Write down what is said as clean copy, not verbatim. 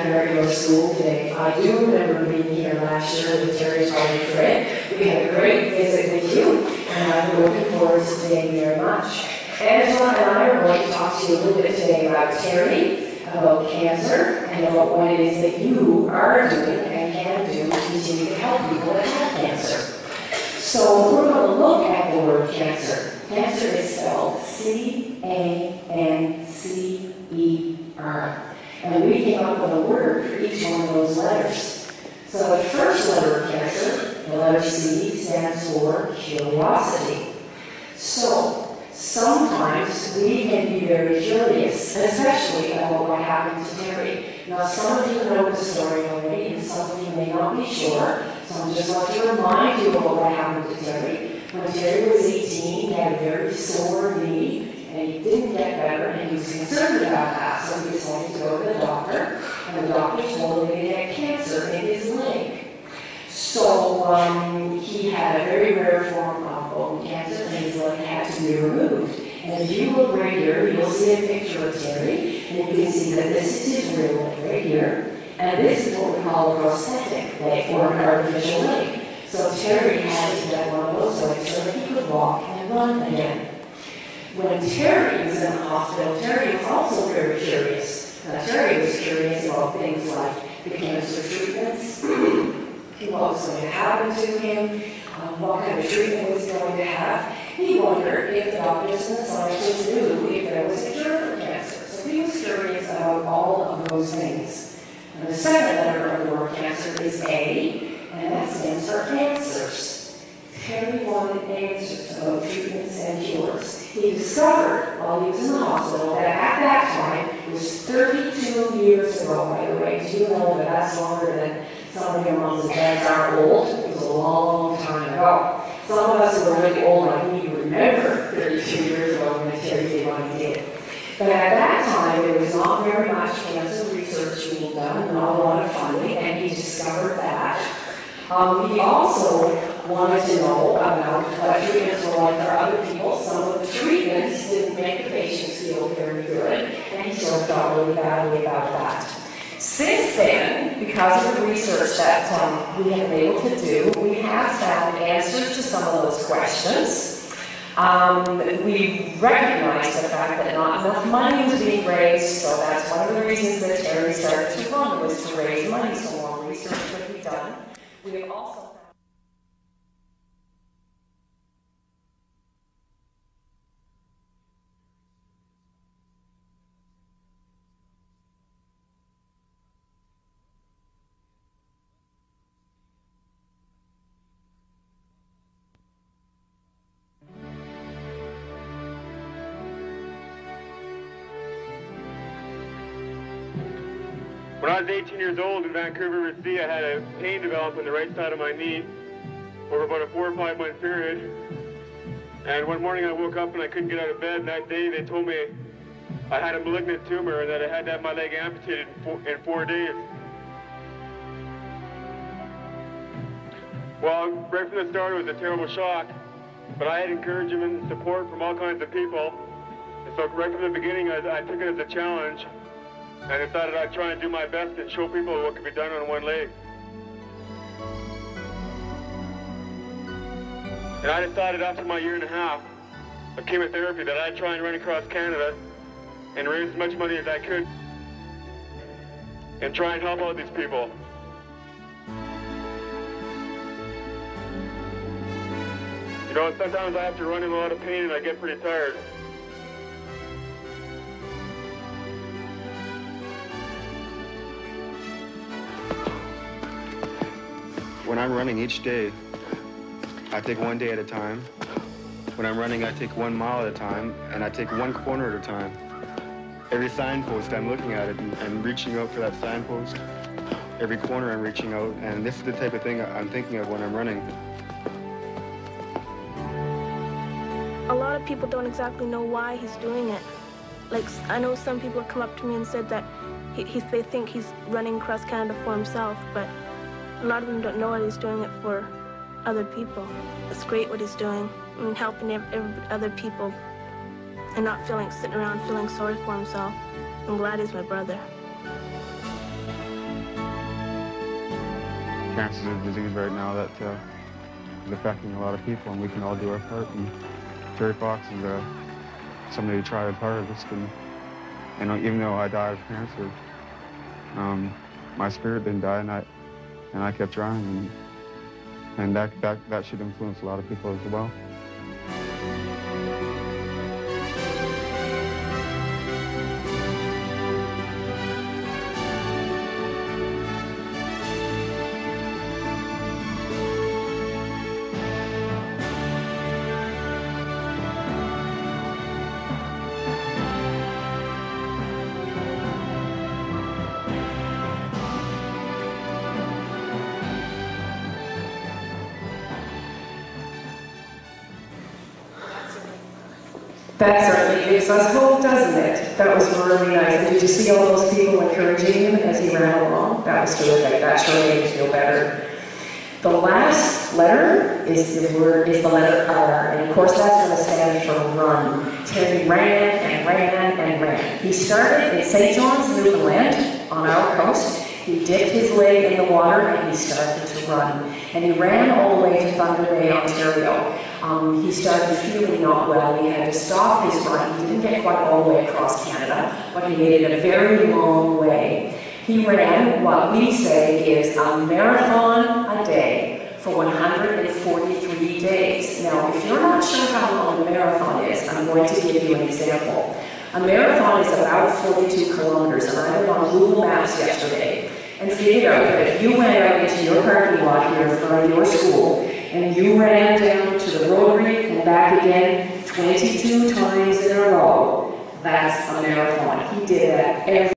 at the regular school today. I do remember being here last year with Terry's wife Fred. We had a great visit with you, and I'm looking forward to today very much. Angela and I are going to talk to you a little bit today about Terry, about cancer, and about what it is that you are doing and can do to continue to help people that have cancer. So we're going to look at the word cancer. Cancer is spelled C-A-N-C-E-R. And we came up with a word for each one of those letters. So the first letter of cancer, the letter C, stands for curiosity. So sometimes we can be very curious, especially about what happened to Terry. Now some of you know the story already, and some of you may not be sure. So I'm just want to remind you about what happened to Terry. When Terry was 18, he had a very sore knee, and he didn't get better, and he was concerned about that. So he decided to go to the doctor, and the doctor told him he had cancer in his leg. So he had a very rare form of bone cancer, and his leg had to be removed. And if you look right here, you'll see a picture of Terry, and you can see that this is his real leg right here. And this is what we call a prosthetic leg, or an artificial leg. So Terry had to get one of those legs so that he could walk and run again. When Terry was in the hospital, Terry was also very curious. Now, Terry was curious about things like the cancer treatments, what was going to happen to him, what kind of treatment he was going to have. He wondered if the doctors and the scientists knew if there was a cure for cancer. So he was curious about all of those things. And the second letter of the word cancer is A, and that stands for answers. Terry wanted answers about treatments and cures. He discovered while he was in the hospital that at that time, it was 32 years ago, by the way. Do you know that that's longer than some of your moms and dads are old? It was a long time ago. Some of us who are really old like me remember 32 years ago when Terry did what he did. But at that time, there was not very much cancer research being done, not a lot of funding, and he discovered that. He also wanted to know about what treatments were like for other people. Some of the treatments didn't make the patients feel very good, and he sort of felt really badly about that. Since then, because of the research that we have been able to do, we have found answers to some of those questions. We recognize the fact that not enough money was being raised, so that's one of the reasons that Terry started to run, was to raise money so more research could be done. We have also When I was 18 years old in Vancouver, BC, I had a pain develop on the right side of my knee over about a 4 or 5 month period. And one morning I woke up and I couldn't get out of bed, and that day they told me I had a malignant tumor and that I had to have my leg amputated in 4 days. Well, right from the start it was a terrible shock, but I had encouragement and support from all kinds of people. And so right from the beginning I took it as a challenge. And I decided I'd try and do my best and show people what could be done on one leg. And I decided after my 1.5 years of chemotherapy that I'd try and run across Canada and raise as much money as I could and try and help out these people. You know, sometimes I have to run in a lot of pain and I get pretty tired. When I'm running each day, I take one day at a time. When I'm running, I take 1 mile at a time, and I take one corner at a time. Every signpost, I'm looking at it and reaching out for that signpost. Every corner, I'm reaching out, and this is the type of thing I'm thinking of when I'm running. A lot of people don't exactly know why he's doing it. Like, I know some people have come up to me and said that they think he's running across Canada for himself, but a lot of them don't know that he's doing it for other people. It's great what he's doing. I mean, helping other people and not sitting around feeling sorry for himself. I'm glad he's my brother. cancer is a disease right now that is affecting a lot of people, and we can all do our part. And Terry Fox is somebody who tried hard. And even though I died of cancer, my spirit didn't die, and I kept trying, and that should influence a lot of people as well. That certainly gives us hope, doesn't it? That was really nice. And did you see all those people encouraging him as he ran along? That was terrific. That sure made me feel better. The last letter is the letter R, and of course that's going to stand for run. Terry ran and ran and ran. He started in St. John's, Newfoundland, on our coast. He dipped his leg in the water and he started to run. And he ran all the way to Thunder Bay, Ontario. He started feeling not well. He had to stop his run. He didn't get quite all the way across Canada, but he made it a very long way. He ran what we say is a marathon a day for 143 days. Now, if you're not sure how long a marathon is, I'm going to give you an example. A marathon is about 42 kilometers, and I went on Google Maps yesterday and figured out that if you went out into your parking lot here in front of your school and you ran down to the Rotary and back again 22 times in a row, that's a marathon. He did that every